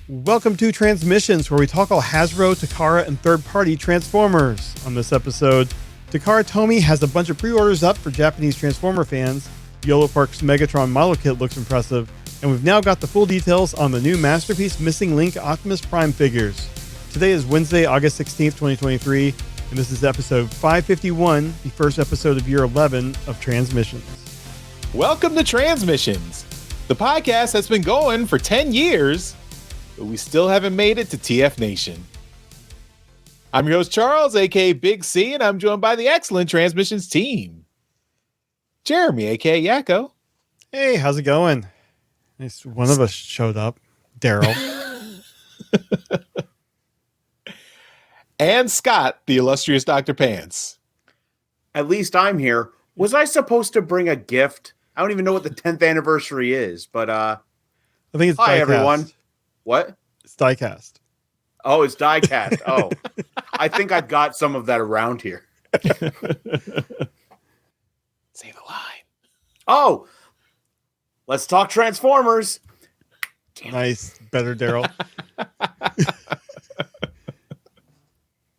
Welcome to Transmissions, where we talk all Hasbro, Takara, and third-party Transformers. On this episode, Takara Tomy has a bunch of pre-orders up for Japanese Transformer fans. Yolopark's Megatron model kit looks impressive, and we've now got the full details on the new Masterpiece Missing Link Optimus Prime figures. Today is Wednesday, August 16th, 2023, and this is episode 551, the first episode of year 11 of Transmissions. Welcome to Transmissions, the podcast that's been going for 10 years, but we still haven't made it to TF Nation. I'm your host, Charles, aka Big C, and I'm joined by the excellent Transmissions team. Jeremy, aka Yakko. Hey, how's it going? At least one of us showed up. Daryl. And Scott, the illustrious Dr. Pants. At least I'm here. Was I supposed to bring a gift? I don't even know what the 10th anniversary is, but I think it's hi diecast. everyone. What? It's diecast. Oh, it's diecast. Oh, I think I've got some of that around here. Say the line. Oh, let's talk Transformers. Nice. Better, Daryl.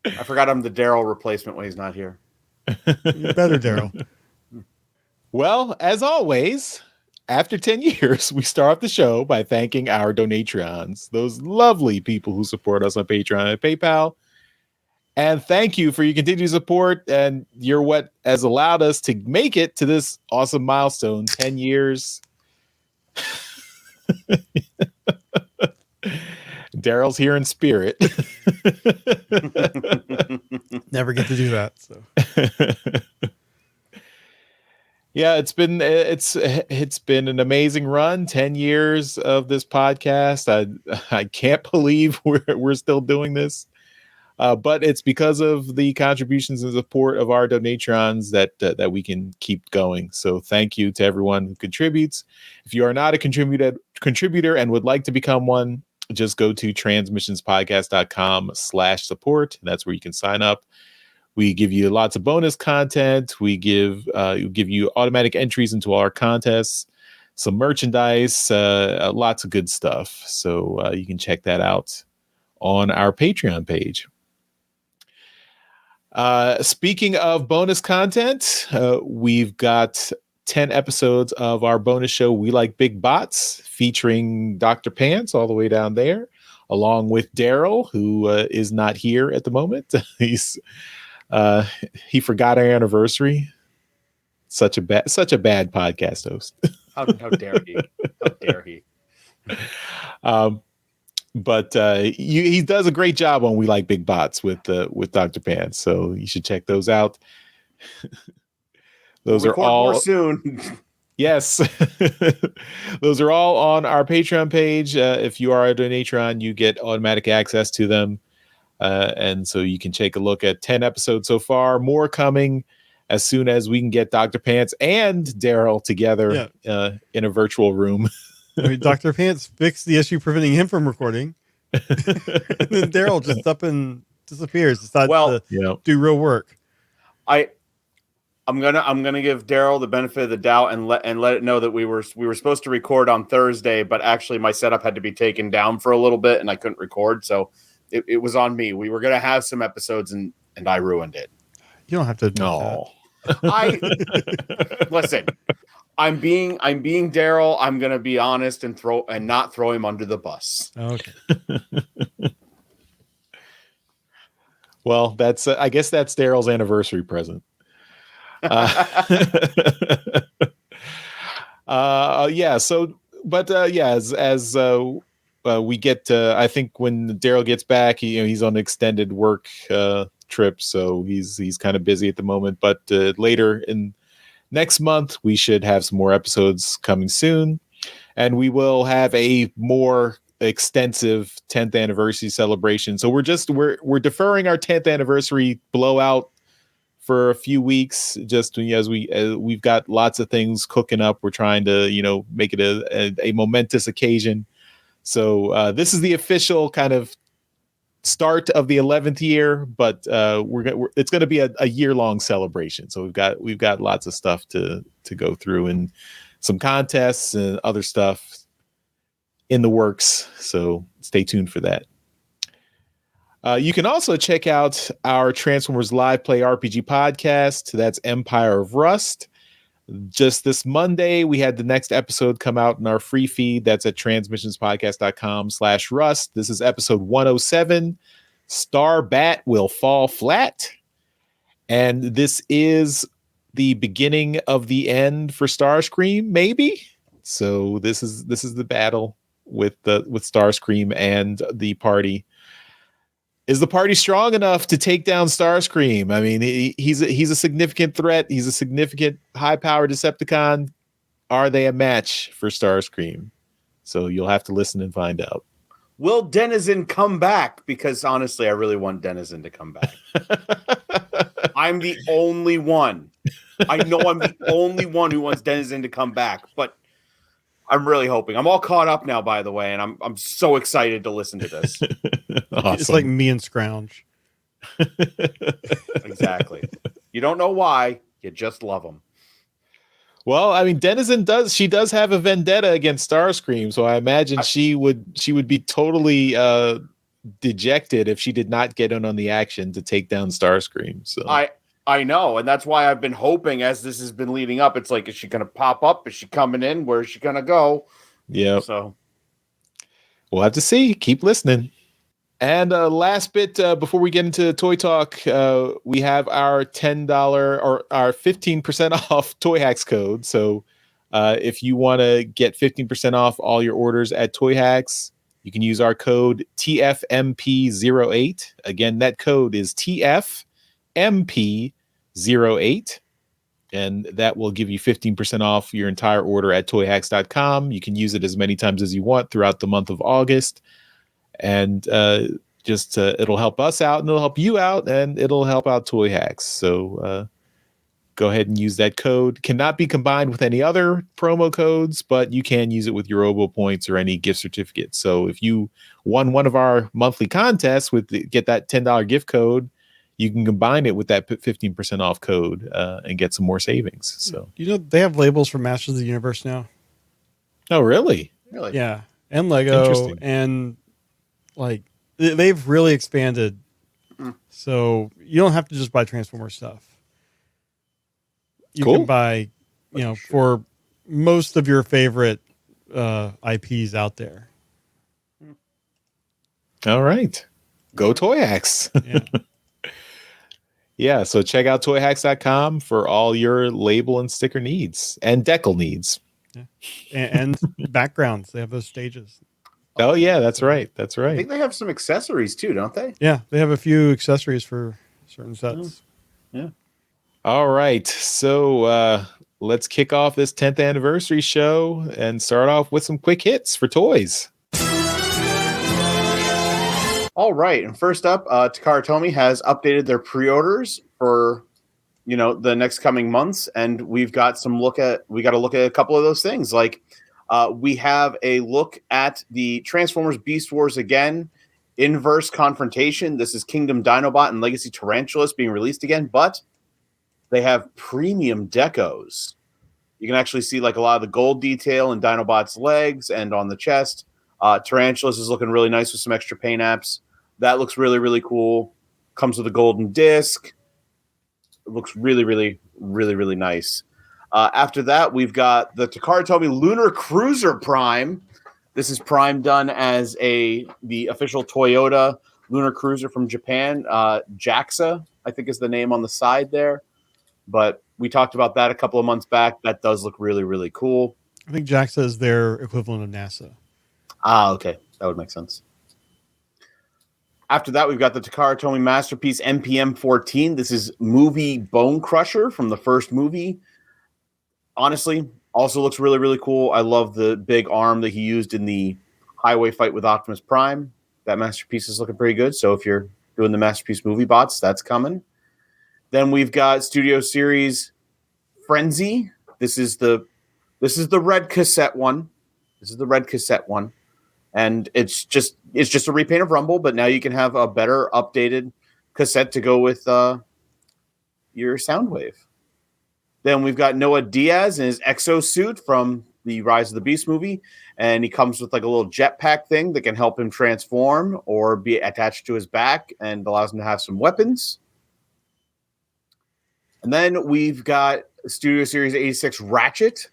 I forgot I'm the Daryl replacement when he's not here. Better, Daryl. Well, as always, after 10 years, we start off the show by thanking our Donatrons, those lovely people who support us on Patreon and PayPal. And thank you for your continued support. And you're what has allowed us to make it to this awesome milestone, 10 years. Daryl's here in spirit. Never get to do that. So. Yeah, it's been an amazing run. 10 years of this podcast. I can't believe we're still doing this. But it's because of the contributions and support of our Donatrons that we can keep going. So thank you to everyone who contributes. If you are not a contributor and would like to become one, just go to transmissionspodcast.com/support. That's where you can sign up. We give you lots of bonus content. We give you automatic entries into our contests, some merchandise, lots of good stuff. So you can check that out on our Patreon page. Speaking of bonus content, we've got 10 episodes of our bonus show, We Like Big Bots, featuring Dr. Pants all the way down there, along with Daryl, who is not here at the moment. He forgot our anniversary. Such a bad podcast host. How dare he? How dare he? But he does a great job on We Like Big Bots with Dr. Pants, so you should check those out. Those are all more soon. Yes. Those are all on our Patreon page. If you are a Donatron, you get automatic access to them. And so you can take a look at 10 episodes so far. More coming as soon as we can get Dr. Pants and Daryl together in a virtual room. I mean, Dr. Pants fixed the issue preventing him from recording. And then Daryl just up and disappears. Decides to do real work. I'm gonna give Daryl the benefit of the doubt and let it know that we were supposed to record on Thursday, but actually my setup had to be taken down for a little bit and I couldn't record, so it was on me. We were gonna have some episodes and I ruined it. You don't have to admit that. Listen. I'm being Daryl. I'm gonna be honest and not throw him under the bus. Okay. Well, that's I guess that's Daryl's anniversary present. As we get I think when Daryl gets back, he's on an extended work trip, so he's kind of busy at the moment, but later in next month we should have some more episodes coming soon, and we will have a more extensive 10th anniversary celebration. So we're deferring our 10th anniversary blowout for a few weeks, just as we've got lots of things cooking up. We're trying to make it a momentous occasion. So this is the official kind of start of the 11th year, but it's going to be a year-long celebration. So we've got lots of stuff to go through and some contests and other stuff. in the works. So stay tuned for that. You can also check out our Transformers Live Play RPG podcast. That's Empire of Rust. Just this Monday, we had the next episode come out in our free feed. That's at transmissionspodcast.com/rust. This is episode 107. Star Bat will fall flat. And this is the beginning of the end for Starscream, maybe. So this is the battle with Starscream and the party. Is the party strong enough to take down Starscream? I mean, he's a significant threat. He's a significant high-powered Decepticon. Are they a match for Starscream? So you'll have to listen and find out. Will Denizen come back? Because honestly, I really want Denizen to come back. I'm the only one. I know I'm the only one who wants Denizen to come back, but I'm really hoping. I'm all caught up now, by the way, and I'm so excited to listen to this. Awesome. It's like me and Scrounge. Exactly. You don't know why, you just love them. Well, I mean, Denizen does have a vendetta against Starscream, so I imagine she would be totally dejected if she did not get in on the action to take down Starscream. So I know, and that's why I've been hoping as this has been leading up. It's like, is she going to pop up? Is she coming in? Where is she going to go? Yeah. So we'll have to see. Keep listening. And last bit before we get into Toy Talk, we have our $10 or our 15% off Toy Hacks code. So if you want to get 15% off all your orders at Toy Hacks, you can use our code TFMP08. Again, that code is TFMP08. And that will give you 15% off your entire order at toyhacks.com. You can use it as many times as you want throughout the month of August. And it'll help us out, and it'll help you out, and it'll help out Toy Hacks. So go ahead and use that code. Cannot be combined with any other promo codes, but you can use it with your Robo points or any gift certificates. So if you won one of our monthly contests get that $10 gift code, you can combine it with that 15% off code and get some more savings. So they have labels for Masters of the Universe now. Oh, really? Really? Yeah, and Lego, and like they've really expanded. So you don't have to just buy Transformer stuff. You can buy, for most of your favorite IPs out there. All right. Go Toy Hacks. Yeah. Yeah, so check out toyhacks.com for all your label and sticker needs and decal needs. Yeah. And backgrounds. They have those stages. Oh, yeah, that's right. That's right. I think they have some accessories too, don't they? Yeah, they have a few accessories for certain sets. Yeah. All right. So let's kick off this 10th anniversary show and start off with some quick hits for toys. All right, and first up, Takara Tomy has updated their pre-orders for, the next coming months, and we got to look at a couple of those things. Like, we have a look at the Transformers Beast Wars again, Inverse Confrontation. This is Kingdom Dinobot and Legacy Tarantulas being released again, but they have premium decos. You can actually see like a lot of the gold detail in Dinobot's legs and on the chest. Tarantulas is looking really nice with some extra paint apps. That looks really, really cool. Comes with a golden disc. It looks really, really, really, really nice. After that, we've got the Takara Tomy Lunar Cruiser Prime. This is Prime done as the official Toyota Lunar Cruiser from Japan. JAXA, I think, is the name on the side there. But we talked about that a couple of months back. That does look really, really cool. I think JAXA is their equivalent of NASA. Ah, okay. That would make sense. After that, we've got the Takara Tomy Masterpiece MPM 14. This is movie Bone Crusher from the first movie. Honestly, also looks really, really cool. I love the big arm that he used in the highway fight with Optimus Prime. That Masterpiece is looking pretty good. So if you're doing the Masterpiece movie bots, that's coming. Then we've got Studio Series Frenzy. This is the red cassette one. And it's just a repaint of Rumble, but now you can have a better updated cassette to go with your Soundwave. Then we've got Noah Diaz in his exosuit from the Rise of the Beast movie, and he comes with like a little jetpack thing that can help him transform or be attached to his back and allows him to have some weapons. And then we've got Studio Series 86 Ratchet.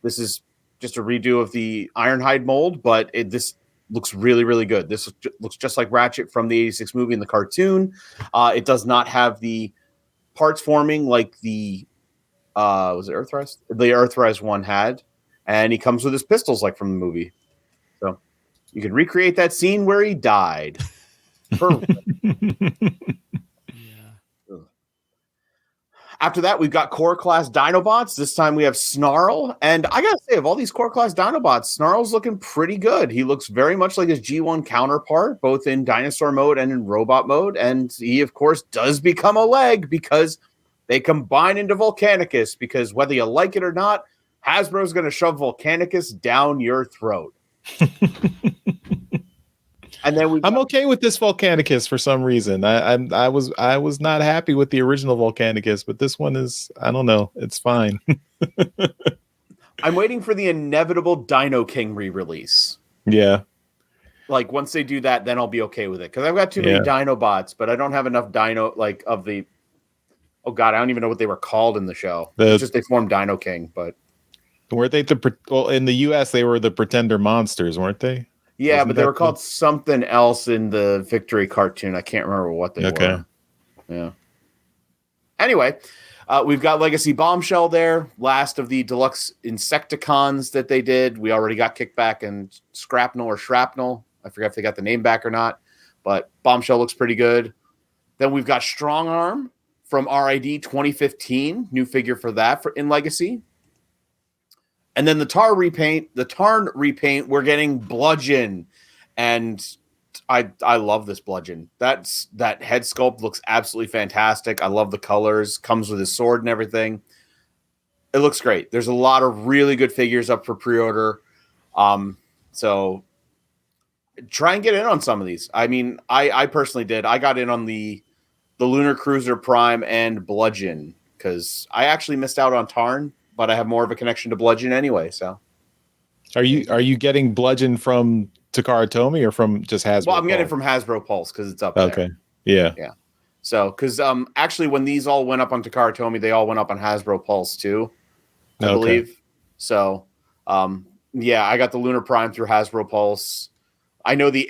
This is just a redo of the Ironhide mold, but this looks really, really good. This looks just like Ratchet from the 86 movie in the cartoon. It does not have the parts forming like the was it Earthrise? The Earthrise one had, and he comes with his pistols like from the movie. So you can recreate that scene where he died. After that, we've got Core Class Dinobots. This time we have Snarl. And I got to say, of all these Core Class Dinobots, Snarl's looking pretty good. He looks very much like his G1 counterpart, both in dinosaur mode and in robot mode. And he, of course, does become a leg because they combine into Volcanicus. Because whether you like it or not, Hasbro's going to shove Volcanicus down your throat. And then I'm okay with this Volcanicus for some reason. I was not happy with the original Volcanicus, but this one is, I don't know, it's fine. I'm waiting for the inevitable Dino King re-release. Yeah. Like once they do that, then I'll be okay with it. Because I've got too many Dinobots, but I don't have enough Dino like of the. Oh God, I don't even know what they were called in the show. It's just they formed Dino King, but weren't they in the US they were the Pretender Monsters, weren't they? Yeah, but they were called something else in the Victory cartoon. I can't remember what they were. Yeah. Anyway, we've got Legacy Bombshell there. Last of the deluxe Insecticons that they did. We already got Kickback and Scrapnel or Shrapnel. I forget if they got the name back or not. But Bombshell looks pretty good. Then we've got Strong Arm from RID 2015. New figure for that in Legacy. And then the Tarn repaint, we're getting Bludgeon. And I love this Bludgeon. That head sculpt looks absolutely fantastic. I love the colors. Comes with his sword and everything. It looks great. There's a lot of really good figures up for pre-order. So try and get in on some of these. I mean, I personally did. I got in on the Lunar Cruiser Prime and Bludgeon because I actually missed out on Tarn, but I have more of a connection to Bludgeon anyway. So, are you getting Bludgeon from Takara Tomy or from just Hasbro? Well, I'm getting it from Hasbro Pulse because it's up there. Okay, yeah. So, because actually, when these all went up on Takara Tomy, they all went up on Hasbro Pulse too, I believe. So, yeah, I got the Lunar Prime through Hasbro Pulse. I know the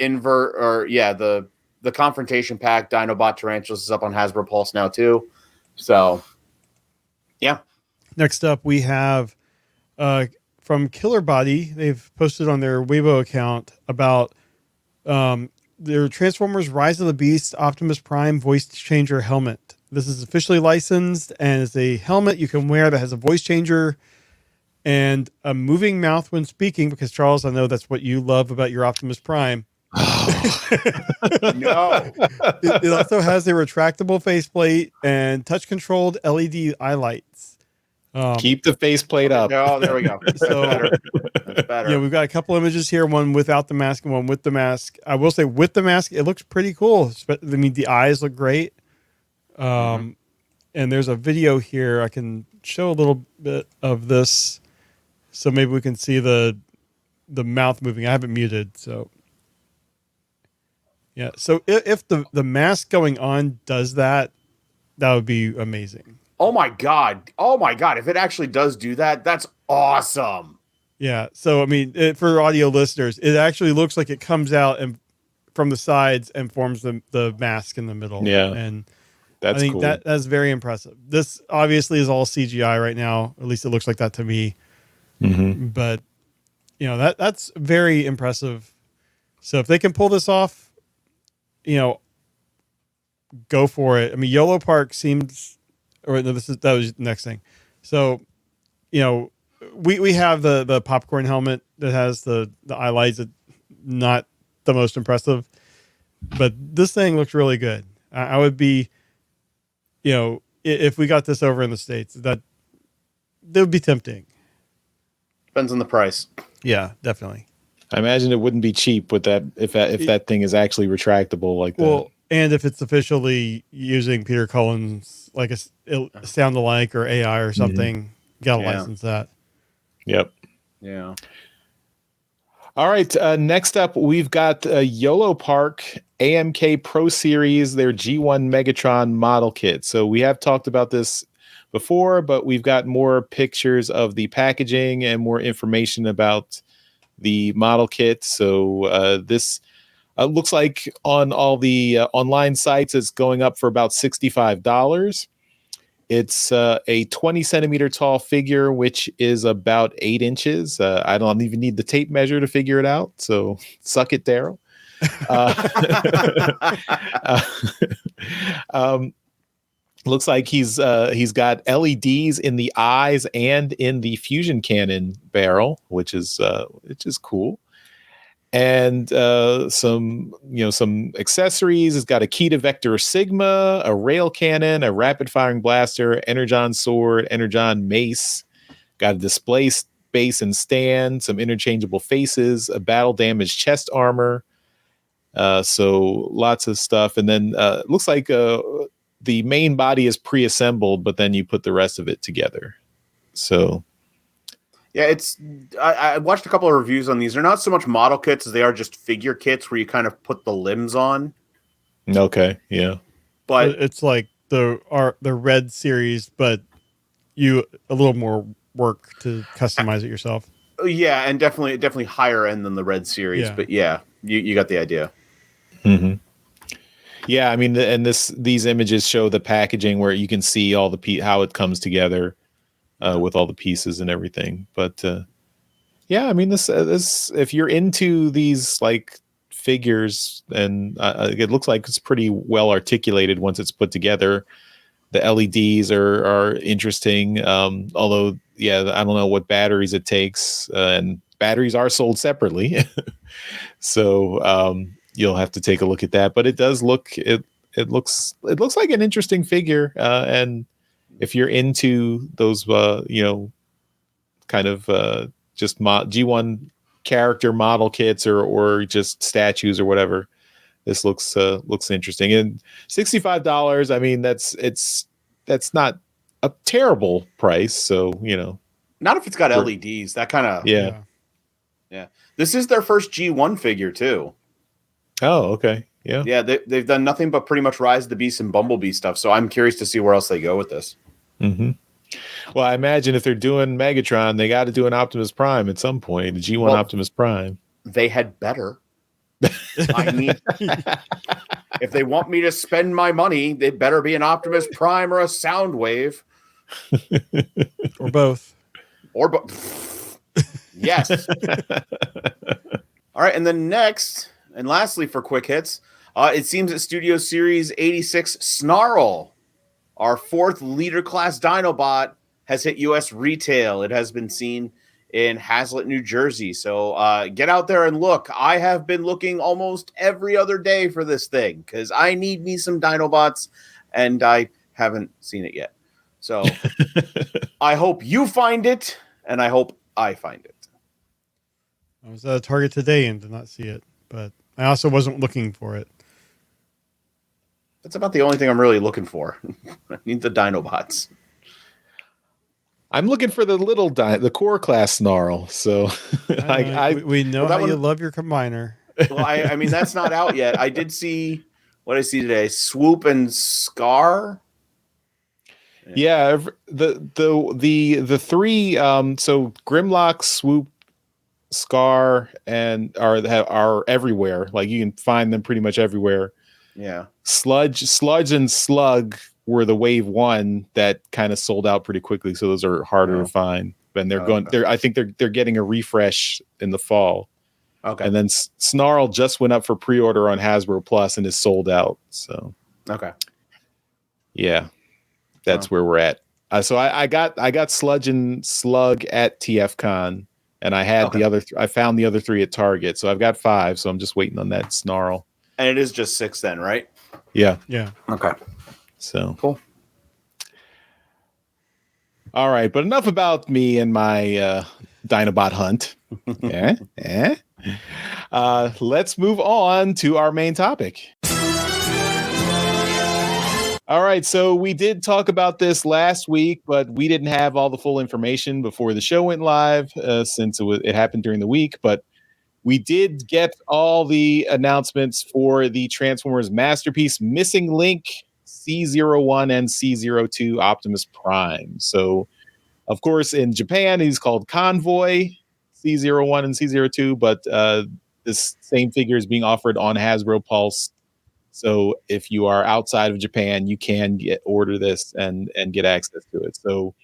the Confrontation Pack Dinobot Tarantulas is up on Hasbro Pulse now too. So, yeah. Next up, we have from Killer Body. They've posted on their Weibo account about their Transformers Rise of the Beast Optimus Prime voice changer helmet. This is officially licensed and is a helmet you can wear that has a voice changer and a moving mouth when speaking, because Charles, I know that's what you love about your Optimus Prime. No. It also has a retractable faceplate and touch-controlled LED eye lights. Keep the faceplate up. Oh, there we go. That's better. That's better. Yeah, we've got a couple images here, one without the mask and one with the mask. I will say with the mask, it looks pretty cool. I mean, the eyes look great. And there's a video here. I can show a little bit of this. So maybe we can see the mouth moving. I have it muted, so... Yeah, so if the mask going on does that, that would be amazing. Oh my god! If it actually does do that, that's awesome. Yeah, so I mean, for audio listeners, it actually looks like it comes out and from the sides and forms the mask in the middle. Yeah, and that's I think cool. That's very impressive. This obviously is all CGI right now. At least it looks like that to me. Mm-hmm. But you know that's very impressive. So if they can pull this off, you know, go for it. I mean, Yolopark seems, or no, that was the next thing. So, you know, we have the popcorn helmet that has the eye lights. That not the most impressive, but this thing looks really good. I would be, you know, if we got this over in the States, that would be tempting. Depends on the price. Yeah, definitely. I imagine it wouldn't be cheap with that if that thing is actually retractable like that. Well, and if it's officially using Peter Cullen's like a sound alike or AI or something, you gotta license that. Yep. Yeah. All right. Next up, we've got Yolopark AMK Pro Series, their G1 Megatron model kit. So we have talked about this before, but we've got more pictures of the packaging and more information about the model kit. So this looks like on all the online sites, it's going up for about $65. It's a 20 centimeter tall figure, which is about 8 inches. I don't even need the tape measure to figure it out. So suck it, Daryl. Looks like he's got LEDs in the eyes and in the fusion cannon barrel, which is cool. And some accessories. It's got a key to Vector Sigma, a rail cannon, a rapid firing blaster, Energon sword, Energon mace. Got a display base and stand, some interchangeable faces, a battle damaged chest armor. So lots of stuff. And then looks like the main body is pre-assembled, but then you put the rest of it together. So. Yeah, I watched a couple of reviews on these. They're not so much model kits as they are just figure kits where you kind of put the limbs on. Okay, yeah. But it's like the red series, but a little more work to customize it yourself. Yeah, and definitely higher end than the red series. Yeah. But yeah, you got the idea. Mm-hmm. Yeah, I mean, and these images show the packaging where you can see all how it comes together. With all the pieces and everything, but yeah, I mean, this if you're into these like figures, and it looks like it's pretty well articulated once it's put together. The LEDs are interesting, although yeah, I don't know what batteries it takes, and batteries are sold separately, so you'll have to take a look at that. But it does look it looks like an interesting figure, and if you're into those, kind of just G1 character model kits or just statues or whatever, this looks interesting. And $65, I mean, that's not a terrible price. So not if it's got LEDs. That kind of yeah. This is their first G1 figure too. Oh, okay. Yeah. Yeah, they've done nothing but pretty much Rise of the Beast and Bumblebee stuff. So I'm curious to see where else they go with this. Mm-hmm. Well, I imagine if they're doing Megatron, they got to do an Optimus Prime at some point. A G1 Optimus Prime. They had better. I mean, if they want me to spend my money, they better be an Optimus Prime or a Soundwave, or both. Or both. Yes. All right, and then next and lastly for quick hits, it seems that Studio Series 86 Snarl, our 4th leader class Dinobot, has hit U.S. retail. It has been seen in Hazlet, New Jersey. So get out there and look. I have been looking almost every other day for this thing because I need me some Dinobots, and I haven't seen it yet. So I hope you find it, and I hope I find it. I was at a Target today and did not see it, but I also wasn't looking for it. That's about the only thing I'm really looking for. I need the Dinobots. I'm looking for the the core class Snarl. So we know how you love your combiner. Well, I mean, that's not out yet. I did see what I see today: Swoop and Scar. Yeah, the three. So Grimlock, Swoop, Scar, and are everywhere. Like you can find them pretty much everywhere. Yeah. Sludge and Slug were the wave 1 that kind of sold out pretty quickly, so those are harder to find. And I think they're getting a refresh in the fall. Okay. And then Snarl just went up for pre-order on Hasbro Plus and is sold out. So okay. Yeah. That's where we're at. So I got Sludge and Slug at TFCon, and I had the other I found the other 3 at Target. So I've got 5, so I'm just waiting on that Snarl. And it is just 6 then, right? Yeah. Yeah. Okay. So cool. All right, but enough about me and my Dinobot hunt. Let's move on to our main topic. All right, so we did talk about this last week, but we didn't have all the full information before the show went live, since it happened during the week. But we did get all the announcements for the Transformers Masterpiece Missing Link C01 and C02 Optimus Prime. So, of course, in Japan, he's called Convoy C01 and C02, but this same figure is being offered on Hasbro Pulse. So if you are outside of Japan, you can order this and get access to it. So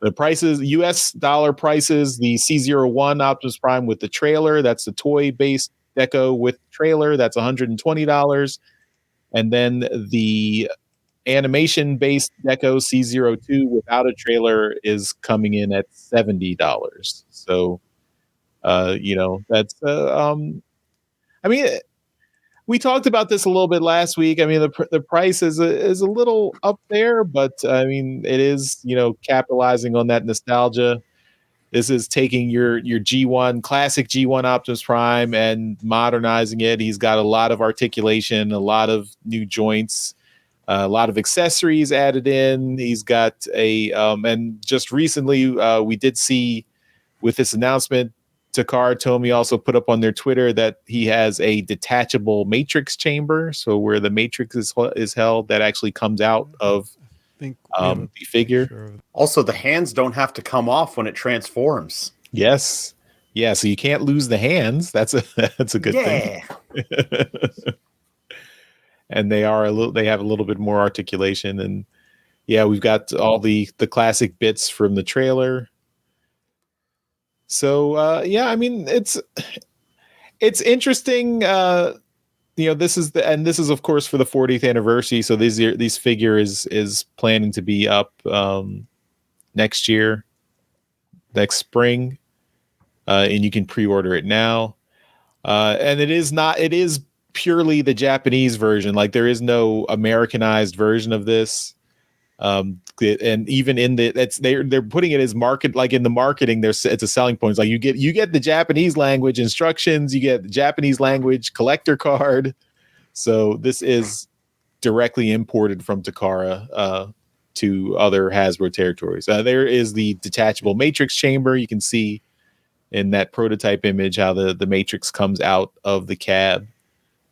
the prices, US dollar prices, the C01 Optimus Prime with the trailer, that's the toy-based deco with trailer, that's $120. And then the animation-based deco C02 without a trailer is coming in at $70. So, that's, I mean, we talked about this a little bit last week. I mean, the price is a little up there, but I mean, it is, capitalizing on that nostalgia. This is taking your G1 classic G1 Optimus Prime and modernizing it. He's got a lot of articulation, a lot of new joints, a lot of accessories added in. He's got and just recently we did see with this announcement, Takara Tomy also put up on their Twitter that he has a detachable matrix chamber. So where the matrix is held, that actually comes out of the figure. Also, the hands don't have to come off when it transforms. Yes. Yeah. So you can't lose the hands. That's a good thing. And they have a little bit more articulation. And yeah, we've got all the classic bits from the trailer. So I mean, it's interesting. This is of course for the 40th anniversary. So these figure is planning to be up next spring, and you can pre-order it now. And it is purely the Japanese version. Like there is no Americanized version of this. And even in they're putting it as market, like in the marketing, it's a selling point. It's like you get the Japanese language instructions, you get the Japanese language collector card. So this is directly imported from Takara to other Hasbro territories. There is the detachable matrix chamber. You can see in that prototype image how the matrix comes out of the cab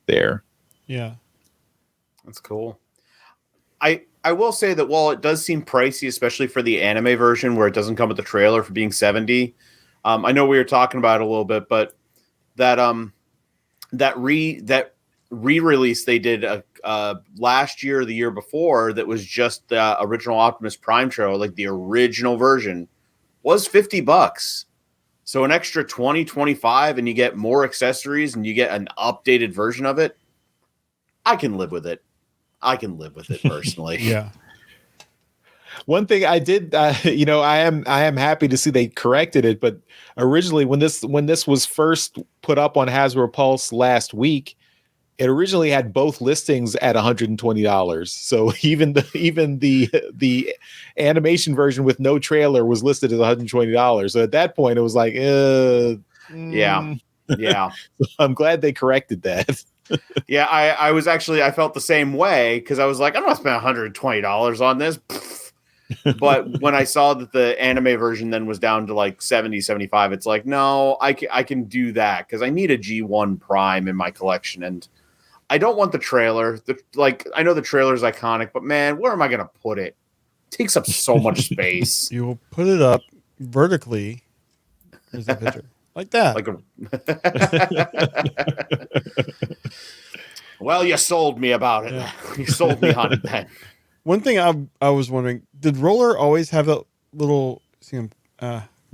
there. Yeah, that's cool. I will say that while it does seem pricey, especially for the anime version where it doesn't come with the trailer for being $70, I know we were talking about it a little bit, but that re-release they did last year or the year before that was just the original Optimus Prime trailer, like the original version, was $50. So an extra 20, 25, and you get more accessories and you get an updated version of it. I can live with it. I can live with it personally. Yeah. One thing I did, I am happy to see they corrected it. But originally, when this was first put up on Hasbro Pulse last week, it originally had both listings at $120. So even the animation version with no trailer was listed as $120. So at that point, it was like, yeah. So I'm glad they corrected that. Yeah, I felt the same way because I was like, I'm not spending $120 on this. But when I saw that the anime version then was down to like 70, 75, it's like, no, I can do that because I need a G1 Prime in my collection. And I don't want the trailer. I know the trailer is iconic, but man, where am I going to put it? It takes up so much space. You will put it up vertically. There's a picture. Like that. Well, you sold me about it. Yeah. You sold me on it then. One thing I was wondering, did Roller always have that little,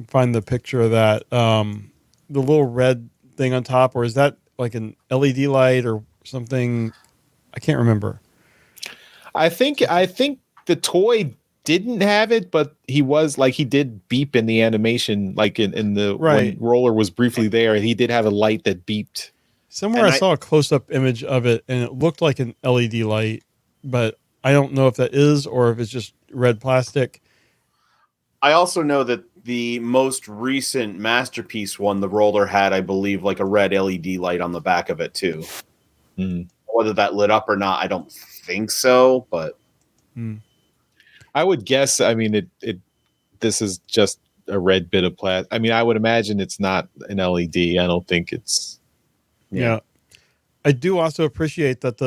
find the picture of that, the little red thing on top, or is that like an LED light or something? I can't remember. I think the toy didn't have it, but he did beep in the animation, like in the right. When Roller was briefly there, he did have a light that beeped. Somewhere I saw a close-up image of it, and it looked like an LED light, but I don't know if that is or if it's just red plastic. I also know that the most recent Masterpiece one, the Roller had, I believe, like a red LED light on the back of it too. Whether that lit up or not, I don't think so, but I would guess. I mean, this is just a red bit of plastic. I mean, I would imagine it's not an LED. I don't think it's. Yeah. I do also appreciate that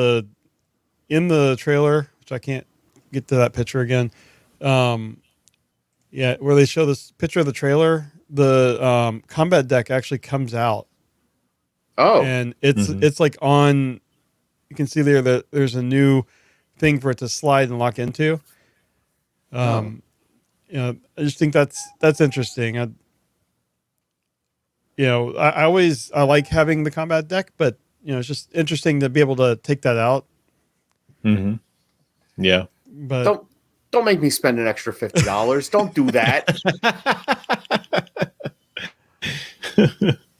in the trailer, which I can't get to that picture again. Where they show this picture of the trailer, the combat deck actually comes out. Oh, and it's like on. You can see there that there's a new thing for it to slide and lock into. I just think that's interesting. I like having the combat deck, but it's just interesting to be able to take that out. Mm-hmm. Yeah, but don't make me spend an extra $50. Don't do that.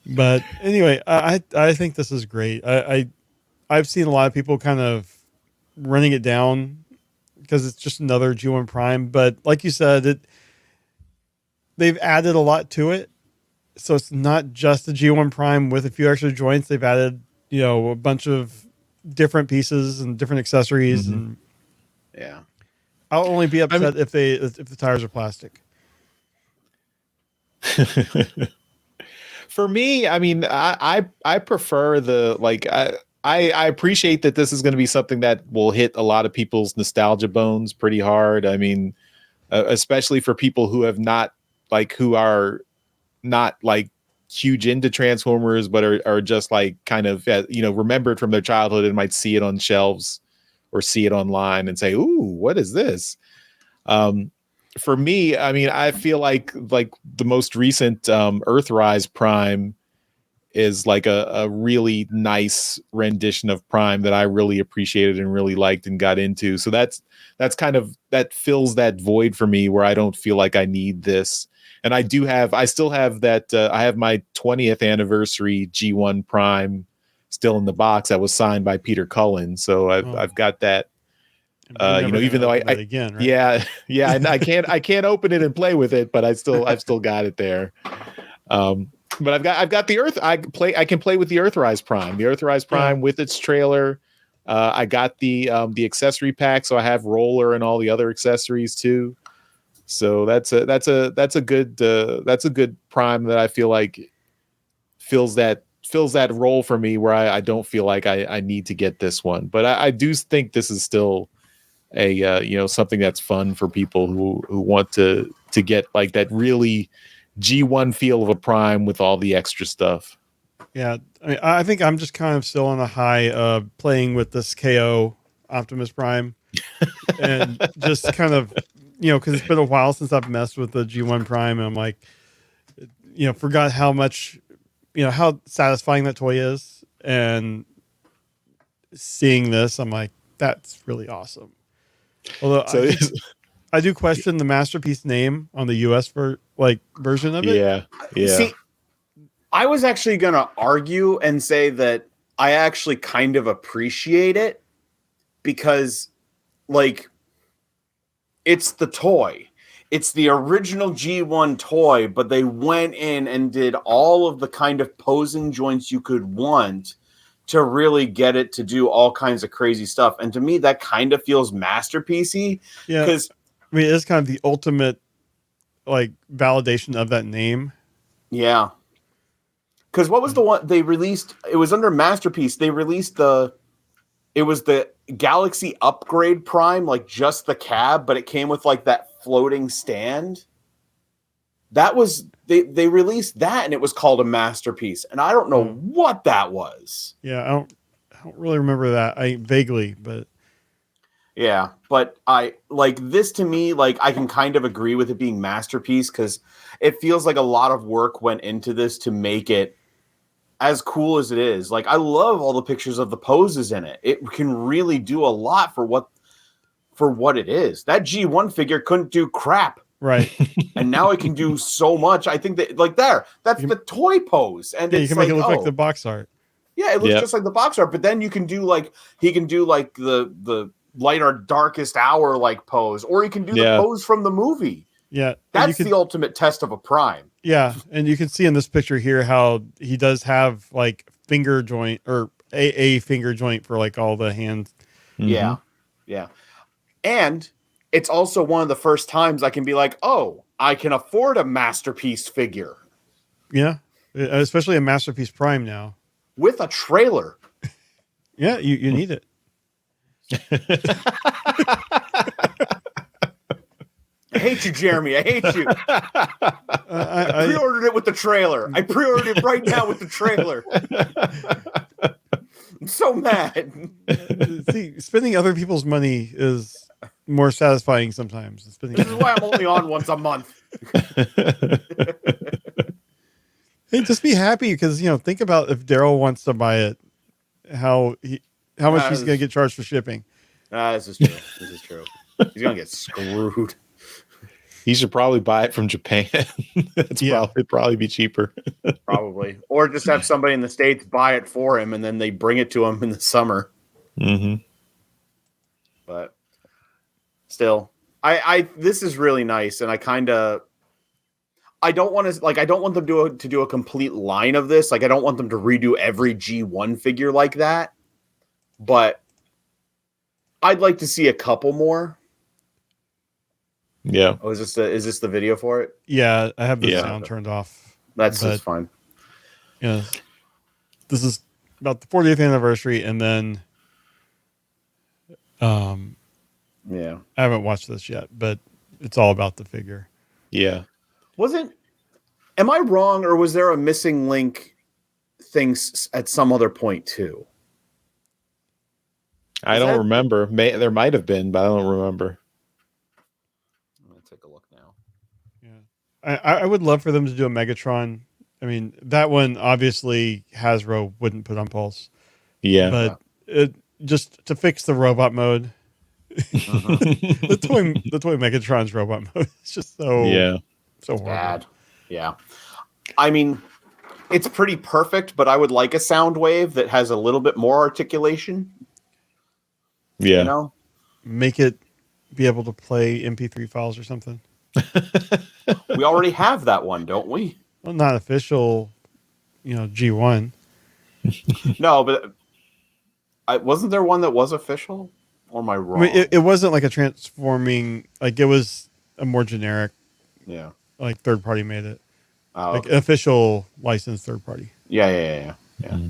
But anyway, I think this is great. I've seen a lot of people kind of running it down because it's just another G1 Prime. But like you said, they've added a lot to it. So it's not just a G1 Prime with a few extra joints. They've added, a bunch of different pieces and different accessories. And yeah, I'll only be upset if the tires are plastic. For me, I mean, I prefer I appreciate that this is going to be something that will hit a lot of people's nostalgia bones pretty hard. I mean, especially for people who have who are not like huge into Transformers, but are just like kind of, remembered from their childhood and might see it on shelves or see it online and say, "Ooh, what is this?" For me, I mean, I feel like the most recent Earthrise Prime is like a really nice rendition of Prime that I really appreciated and really liked and got into. So that fills that void for me where I don't feel like I need this. And I still have that. I have my 20th anniversary G1 Prime still in the box that was signed by Peter Cullen. So I've got that. Even though again, right? yeah, and I can't open it and play with it, but I've still got it there. But I've got the I can play with the Earthrise Prime, with its trailer. I got the accessory pack, so I have roller and all the other accessories too. So that's a good Prime that I feel like fills that role for me where I don't feel like I need to get this one, but I do think this is still a something that's fun for people who want to get like that really G1 feel of a Prime with all the extra stuff. Yeah, I think I'm just kind of still on a high of playing with this KO Optimus Prime, and just kind of because it's been a while since I've messed with the G1 Prime, and I'm like, forgot how much how satisfying that toy is, and seeing this, I'm like, that's really awesome. Although I do question the Masterpiece name on the US version of it. Yeah. See, I was actually going to argue and say that I actually kind of appreciate it because, it's the toy. It's the original G1 toy, but they went in and did all of the kind of posing joints you could want to really get it to do all kinds of crazy stuff. And to me, that kind of feels masterpiecey. Yeah. Because I mean, it's kind of the ultimate validation of that name. Yeah. Because what was the one they released? It was under Masterpiece. They released it was the Galaxy Upgrade Prime, like just the cab, but it came with that floating stand. That was they released that, and it was called a Masterpiece, and I don't know what that was. Yeah, I don't really remember that. I vaguely, but yeah, but I like this to me. I can kind of agree with it being Masterpiece because it feels like a lot of work went into this to make it as cool as it is. I love all the pictures of the poses in it. It can really do a lot for what it is. That G1 figure couldn't do crap. Right. And now it can do so much. I think that that's the toy pose. And you can make it look like the box art. Yeah, it looks just like the box art, but then you can do he can do the light or darkest hour pose, or he can do the pose from the movie. Yeah. That's the ultimate test of a Prime. Yeah. And you can see in this picture here how he does have finger joint or a finger joint for all the hands. Mm-hmm. Yeah. Yeah. And it's also one of the first times I can be like, oh, I can afford a Masterpiece figure. Yeah, especially a Masterpiece Prime now. With a trailer. Yeah, you need it. I hate you, Jeremy. I hate you. I I pre-ordered it with the trailer. I pre-ordered it right now with the trailer. I'm so mad. see, spending other people's money is more satisfying sometimes. This is why I'm only on once a month. Hey, just be happy because think about if Daryl wants to buy it, how much he's going to get charged for shipping. This is true. This is true. He's gonna get screwed. He should probably buy it from Japan. It'd probably be cheaper. Probably, or just have somebody in the States buy it for him, and then they bring it to him in the summer. Mm-hmm. But still, I this is really nice, and I don't want to I don't want them to do a complete line of this. Like, I don't want them to redo every G1 figure like that, but I'd like to see a couple more. Yeah. Oh, is this the video for it? Yeah, I have the sound turned off. That's fine. Yeah, this is about the 40th anniversary, and then I haven't watched this yet, but it's all about the figure. Yeah. Am I wrong, or was there a missing link thing at some other point too? I don't remember. There might have been, but I don't remember. I'm gonna take a look now. Yeah, I would love for them to do a Megatron. I mean, that one obviously Hasbro wouldn't put on Pulse. Yeah, but just to fix the robot mode. the toy Megatron's robot mode is just so horrible. Bad. Yeah, I mean, it's pretty perfect, but I would like a sound wave that has a little bit more articulation. Yeah, make it be able to play MP3 files or something. We already have that one, don't we? Well, not official, G1. No, but wasn't there one that was official? Or am I wrong? I mean, it wasn't like a transforming, like it was a more generic, like third party made it, like official licensed third party. Yeah. Mm-hmm.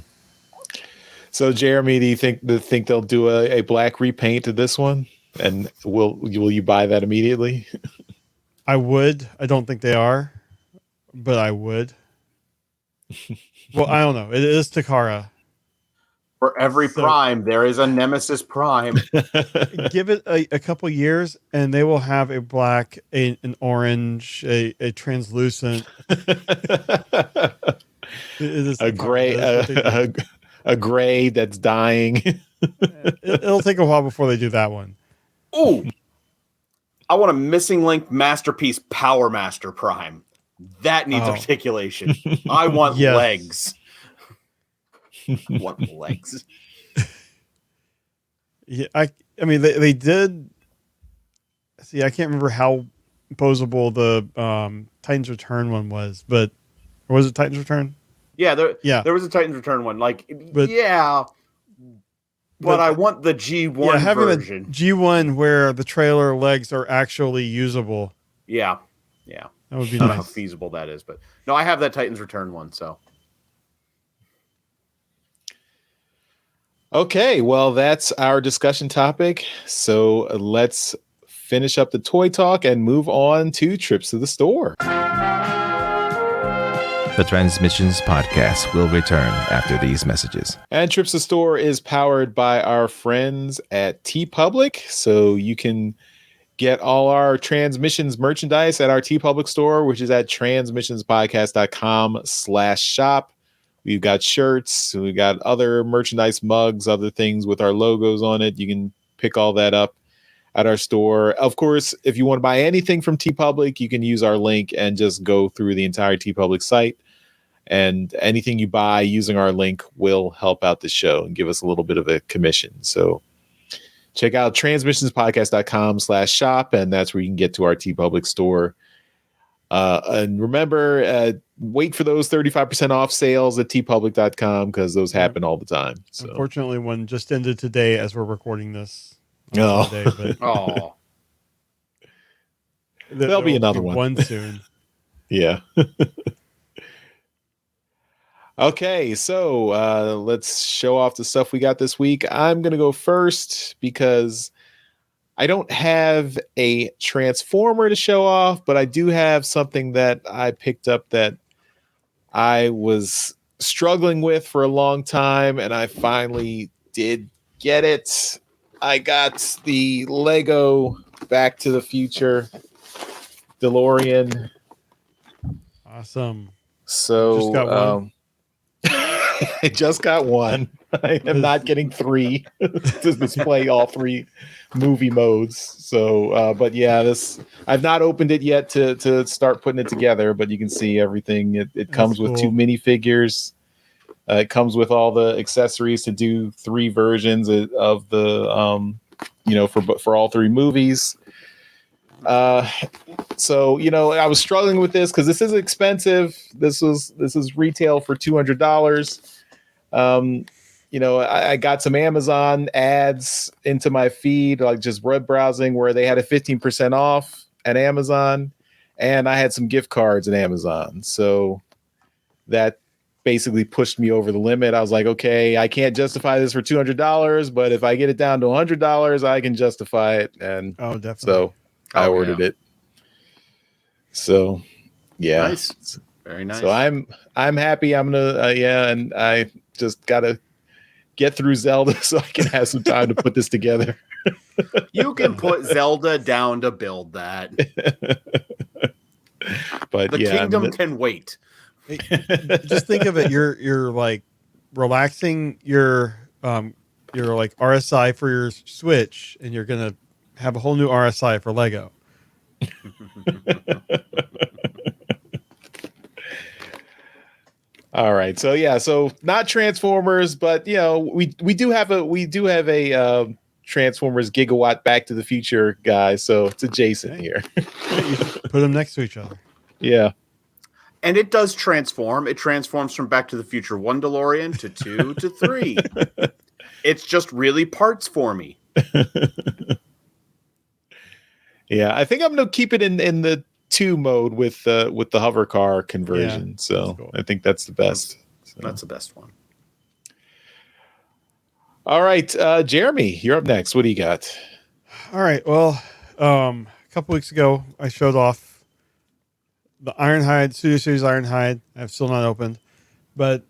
So, Jeremy, do you think they'll do a black repaint of this one? And will you buy that immediately? I would. I don't think they are, but I would. Well, I don't know. It is Takara. For every Prime, there is a Nemesis Prime. Give it a couple years, and they will have a black, an orange, a translucent. A gray. A gray that's dying. It'll take a while before they do that one. Ooh, I want a missing link Masterpiece Power Master Prime. That needs articulation. I want legs. I want legs. Yeah, I mean they did. See, I can't remember how posable the Titans Return one was, or was it Titans Return? Yeah, there was a Titans Return one. But I want the G1 version. The G1 where the trailer legs are actually usable. Yeah. That would be I don't nice. know how feasible that is, but no, I have that Titans Return one, so. Okay, well, that's our discussion topic. So let's finish up the toy talk and move on to trips to the store. The Transmissions Podcast will return after these messages. And Trips to Store is powered by our friends at TeePublic. So you can get all our Transmissions merchandise at our TeePublic store, which is at transmissionspodcast.com/shop. We've got shirts. We've got other merchandise, mugs, other things with our logos on it. You can pick all that up at our store. Of course, if you want to buy anything from TeePublic, you can use our link and just go through the entire TeePublic site. And anything you buy using our link will help out the show and give us a little bit of a commission. So check out transmissionspodcast.com/shop, and that's where you can get to our TeePublic store. And remember, wait for those 35% off sales at teepublic.com because those happen all the time. So. Unfortunately, one just ended today as we're recording this. Oh. Today, but There'll be another one soon. Yeah. Okay, so let's show off the stuff we got this week. I'm going to go first because I don't have a Transformer to show off, but I do have something that I picked up that I was struggling with for a long time, and I finally did get it. I got the Lego Back to the Future DeLorean. Awesome. So Just got one. I just got one. I am not getting three to display all three movie modes. So, but yeah, I've not opened it yet to start putting it together. But you can see everything. It comes with 2 minifigures. It comes with all the accessories to do 3 versions of the for all 3 movies. So I was struggling with this because this is expensive. This is retail for $200. I got some Amazon ads into my feed, like just web browsing, where they had a 15% off at Amazon, and I had some gift cards at Amazon. So that basically pushed me over the limit. I was like, okay, I can't justify this for $200, but if I get it down to $100, I can justify it. And definitely. So I ordered it. So yeah, nice. Very nice. So I'm happy. I'm gonna and I just gotta get through Zelda so I can have some time to put this together. You can put Zelda down to build that. But the kingdom can wait. Just think of it. You're like relaxing your like RSI for your Switch, and you're gonna have a whole new RSI for Lego. All right. So yeah, so not Transformers, but we do have a Transformers Gigawatt Back to the Future guy, so it's adjacent here. You should put them next to each other. Yeah. And it does transform. It transforms from Back to the Future 1 DeLorean to 2 to 3. It's just really parts for me. Yeah, I think I'm gonna keep it in the 2 mode with the hover car conversion. Yeah, so cool. I think that's the best. That's the best one. All right, Jeremy, you're up next. What do you got? All right. Well, a couple weeks ago, I showed off the Ironhide Studio Series Ironhide. I've still not opened, but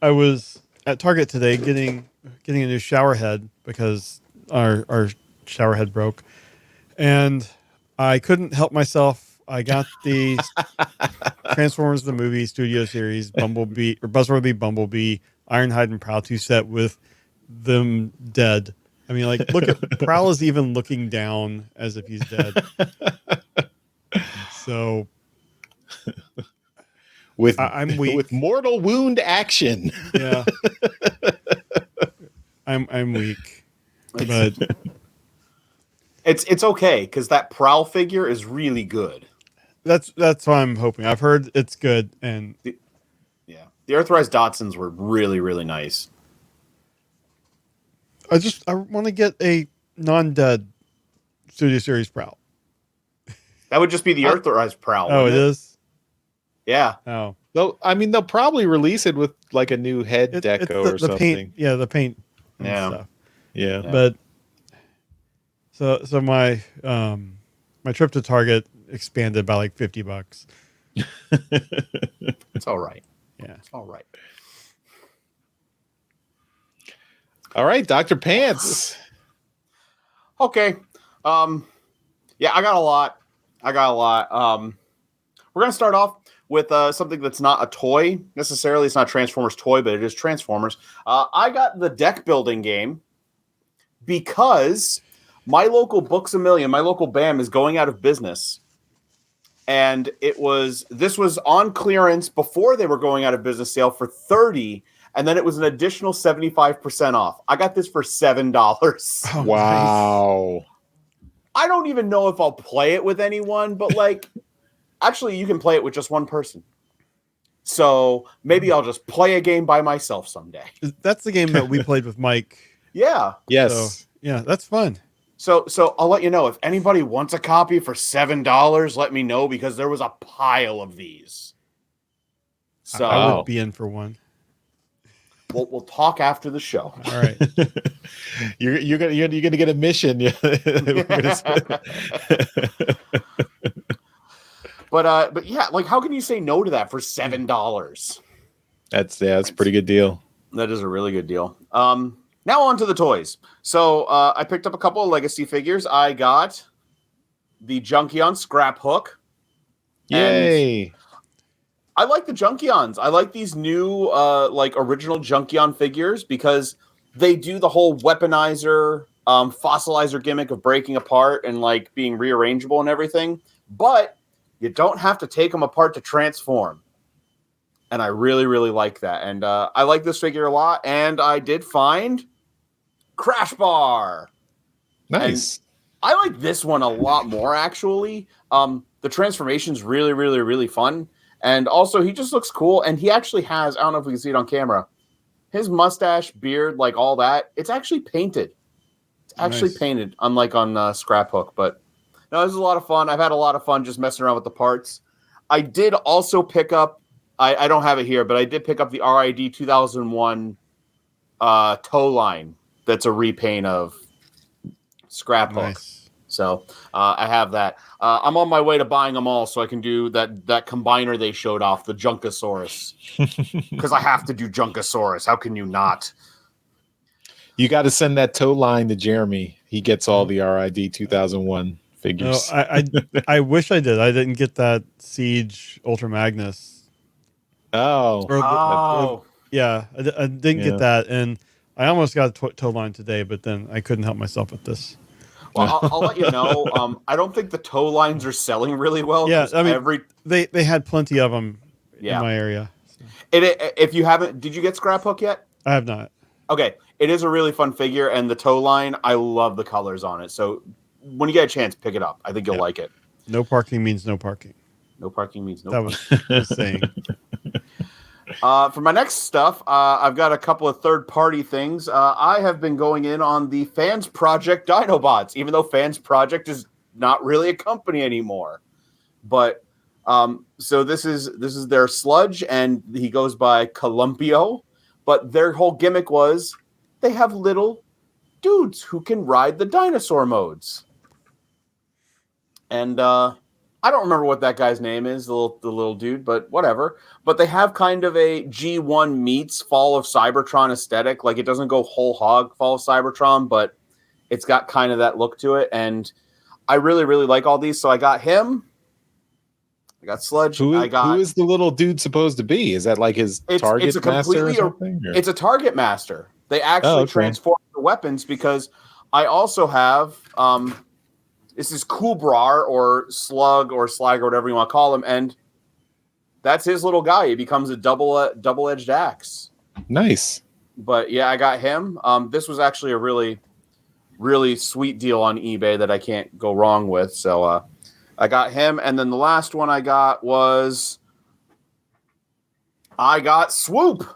I was at Target today getting a new shower head because our shower head broke, and I couldn't help myself. I got the Transformers the movie Studio Series Bumblebee or Buzzworthy Bumblebee Ironhide and Prowl 2 set with them dead. I mean, like, look at Prowl is even looking down as if he's dead. So I'm weak with mortal wound action. Yeah, I'm weak, but it's okay because that Prowl figure is really good. That's what I'm hoping. I've heard it's good, and the Earthrise Datsuns were really, really nice. I want to get a non-dead Studio Series Prowl. That would just be the Earthrise Prowl. Oh, it is? Yeah. Oh. They'll probably release it with like a new head deco or something. Paint, the paint and stuff. Yeah. But so my my trip to Target expanded by like $50. It's all right. Yeah. It's all right. All right, Dr. Pants. Okay. Yeah, I got a lot. We're going to start off with something that's not a toy necessarily. It's not Transformers toy, but it is Transformers. I got the deck building game because my local Books A Million, my local BAM, is going out of business. And this was on clearance before they were going out of business sale for $30, and then it was an additional 75% off. I got this for $7. Oh, wow. Nice. I don't even know if I'll play it with anyone, but like, actually, you can play it with just one person. So maybe I'll just play a game by myself someday. That's the game that we played with Mike. Yeah. Yes. So, yeah, that's fun. So I'll let you know if anybody wants a copy for $7. Let me know because there was a pile of these. So I would be in for one. we'll talk after the show. All right. You're gonna get a mission. But yeah, like how can you say no to that for $7? That's a pretty good deal. That is a really good deal. Now on to the toys. So I picked up a couple of Legacy figures. I got the Junkion Scrap Hook. Yay! And I like the Junkions. I like these new like original Junkion figures because they do the whole weaponizer, fossilizer gimmick of breaking apart and like being rearrangeable and everything. But you don't have to take them apart to transform. And I really, really like that. And I like this figure a lot. And I did find Crash Bar. Nice. And I like this one a lot more, actually. The transformation's really, really, really fun. And also, he just looks cool. And he actually has, I don't know if we can see it on camera, his mustache, beard, like all that, it's actually painted. It's actually painted, unlike on Scrap Hook. But no, this is a lot of fun. I've had a lot of fun just messing around with the parts. I did also pick up, I don't have it here, but I did pick up the RID 2001 tow line. That's a repaint of Scrap Hook. Nice. So I have that. I'm on my way to buying them all so I can do that combiner they showed off, the Junkosaurus. Because I have to do Junkosaurus. How can you not? You got to send that tow line to Jeremy. He gets all the RID 2001 figures. No, I wish I did. I didn't get that Siege Ultra Magnus. Oh. Yeah, I didn't get that. And I almost got a tow line today, but then I couldn't help myself with this. Well, I'll let you know. I don't think the tow lines are selling really well. Yeah, I mean, they had plenty of them in my area. So. If you haven't, did you get Scrap Hook yet? I have not. Okay, it is a really fun figure, and the tow line, I love the colors on it. So when you get a chance, pick it up. I think you'll like it. No parking means no parking. No parking means no parking. That was the saying. For my next stuff, I've got a couple of third-party things. I have been going in on the Fans Project Dinobots, even though Fans Project is not really a company anymore. But so this is their Sludge, and he goes by Columpio. But their whole gimmick was they have little dudes who can ride the dinosaur modes. And I don't remember what that guy's name is, the little dude, but whatever. But they have kind of a G1 meets Fall of Cybertron aesthetic. Like, it doesn't go whole hog Fall of Cybertron, but it's got kind of that look to it. And I really, really like all these. So I got him. I got Sludge. Who is the little dude supposed to be? Is that like his target master or something? It's a target master. They actually transform the weapons because I also have... this is Kubrar or Slug or Slag or whatever you want to call him, and that's his little guy. He becomes a double-edged axe. Nice. But yeah, I got him. This was actually a really, really sweet deal on eBay that I can't go wrong with. So I got him, and then the last one I got Swoop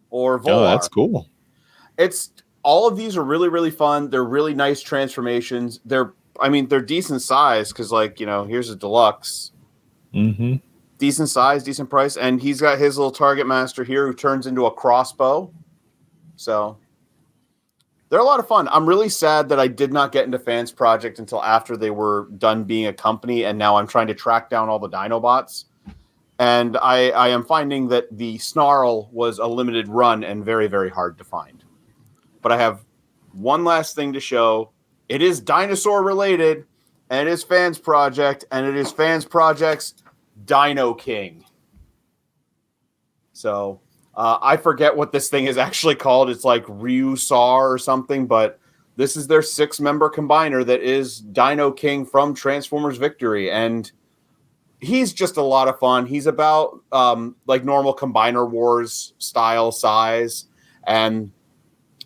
or Volar. Oh, that's cool. All of these are really, really fun. They're really nice transformations. They're decent size because, like, here's a deluxe. Mm-hmm. Decent size, decent price. And he's got his little target master here who turns into a crossbow. So they're a lot of fun. I'm really sad that I did not get into Fans Project until after they were done being a company. And now I'm trying to track down all the Dinobots. And I am finding that the Snarl was a limited run and very, very hard to find. But I have one last thing to show. It is dinosaur related, and it is Fans Project, and it is Fans Project's Dino King. So I forget what this thing is actually called. It's like Ryusar or something, but this is their 6-member combiner that is Dino King from Transformers Victory, and he's just a lot of fun. He's about like normal Combiner Wars style size, and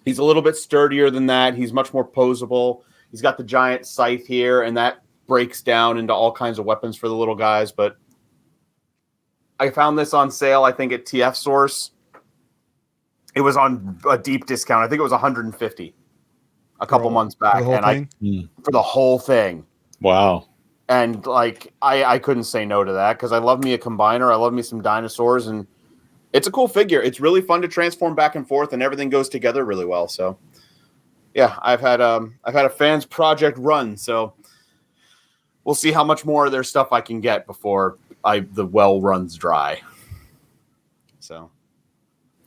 he's a little bit sturdier than that. He's much more posable. He's got the giant scythe here, and that breaks down into all kinds of weapons for the little guys. But I found this on sale, I think, at TF Source. It was on a deep discount. I think it was $150. a couple months back, and for the whole thing. Wow. And like I couldn't say no to that because I love me a combiner. I love me some dinosaurs, and it's a cool figure. It's really fun to transform back and forth, and everything goes together really well. So, yeah, I've had a fans project run. So we'll see how much more of their stuff I can get before the well runs dry. So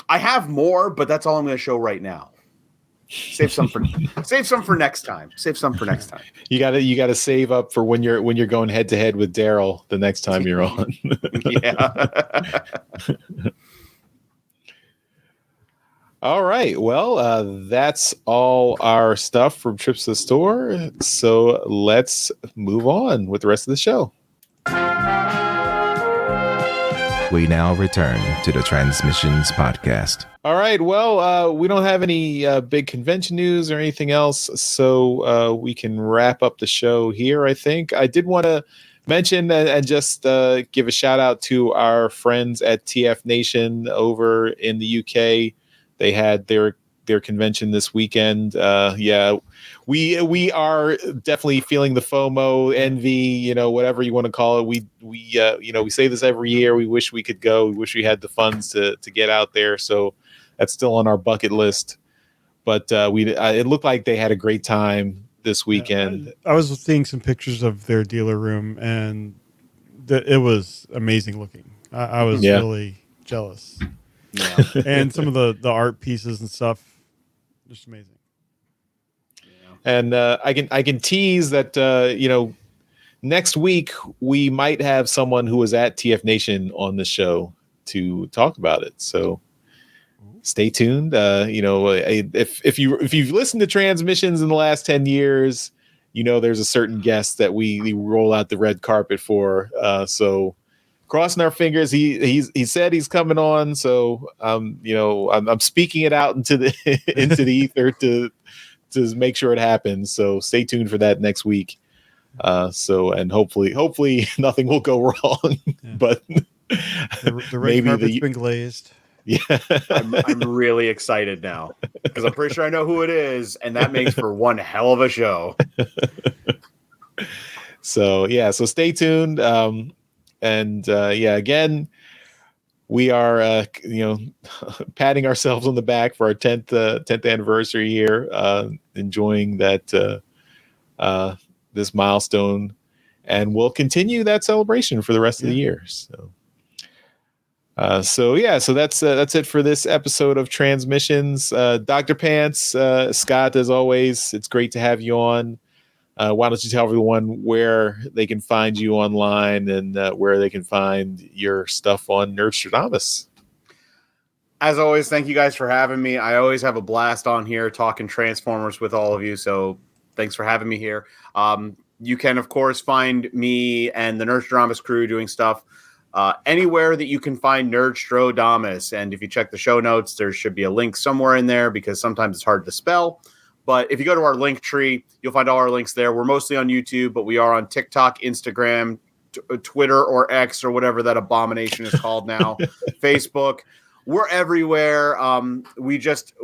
I have more, but that's all I'm going to show right now. Save some for next time. You gotta save up for when you're going head to head with Daryl the next time you're on. Yeah. All right. Well, that's all our stuff from Trips to the Store. So let's move on with the rest of the show. We now return to the Transmissions Podcast. All right. Well, we don't have any big convention news or anything else, so we can wrap up the show here, I think. I did want to mention and just give a shout out to our friends at TF Nation over in the UK. They had their convention this weekend. We are definitely feeling the FOMO, envy, whatever you want to call it. We say this every year. We wish we could go. We wish we had the funds to get out there. So that's still on our bucket list. But it looked like they had a great time this weekend. I was seeing some pictures of their dealer room, and it was amazing looking. I was really jealous. Yeah. And some of the art pieces and stuff, just amazing. And I can tease that next week we might have someone who was at TF Nation on the show to talk about it. So stay tuned. If you've listened to Transmissions in the last 10 years, there's a certain guest that we roll out the red carpet for. So crossing our fingers. He said he's coming on. So I'm speaking it out into the into the ether to make sure it happens. So stay tuned for that next week. And hopefully nothing will go wrong. Yeah. But the red carpet's been glazed. Yeah, I'm really excited now because I'm pretty sure I know who it is, and that makes for one hell of a show. So stay tuned. Again, we are patting ourselves on the back for our 10th anniversary here, enjoying that this milestone, and we'll continue that celebration for the rest of the year. So that's it for this episode of Transmissions. Dr. Pants, Scott, as always, it's great to have you on. Why don't you tell everyone where they can find you online and where they can find your stuff on Nerdstradamus? As always, thank you guys for having me. I always have a blast on here talking Transformers with all of you. So thanks for having me here. You can, of course, find me and the Nerdstradamus crew doing stuff anywhere that you can find Nerdstradamus. And if you check the show notes, there should be a link somewhere in there because sometimes it's hard to spell. But if you go to our link tree, you'll find all our links there. We're mostly on YouTube, but we are on TikTok, Instagram, Twitter, or X, or whatever that abomination is called now, Facebook. We're everywhere. We're just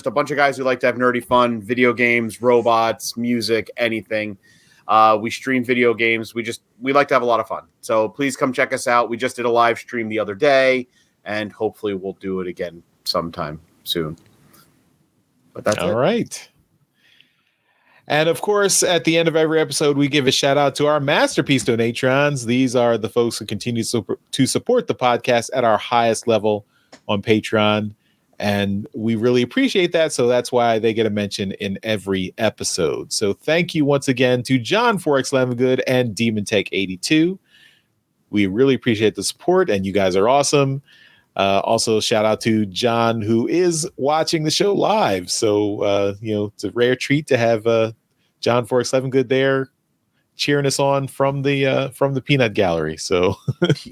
a bunch of guys who like to have nerdy fun, video games, robots, music, anything. We stream video games. We like to have a lot of fun. So please come check us out. We just did a live stream the other day, and hopefully we'll do it again sometime soon. But that's all right. And of course, at the end of every episode, we give a shout out to our masterpiece donatrons. These are the folks who continue to support the podcast at our highest level on Patreon. And we really appreciate that. So that's why they get a mention in every episode. So thank you once again to John 4X Lemongood and Demon Tech 82. We really appreciate the support, and you guys are awesome. Also, shout out to John, who is watching the show live. So, it's a rare treat to have John 4X Lemongood there cheering us on from the peanut gallery. So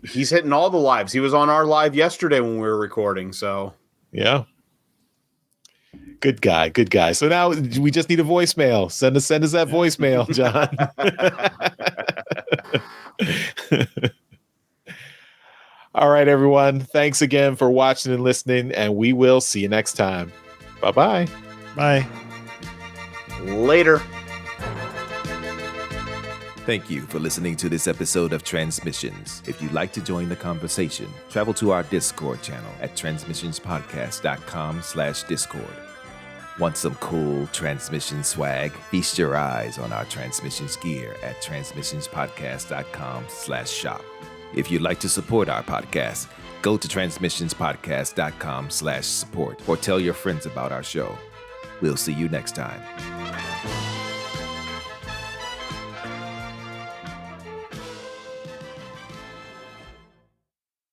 he's hitting all the lives. He was on our live yesterday when we were recording. So yeah, good guy. So now we just need a voicemail. Send us that voicemail, John. All right, everyone. Thanks again for watching and listening, and we will see you next time. Bye-bye. Bye. Later. Thank you for listening to this episode of Transmissions. If you'd like to join the conversation, travel to our Discord channel at transmissionspodcast.com/Discord. Want some cool transmission swag? Feast your eyes on our transmissions gear at transmissionspodcast.com/shop. If you'd like to support our podcast, go to transmissionspodcast.com/support or tell your friends about our show. We'll see you next time.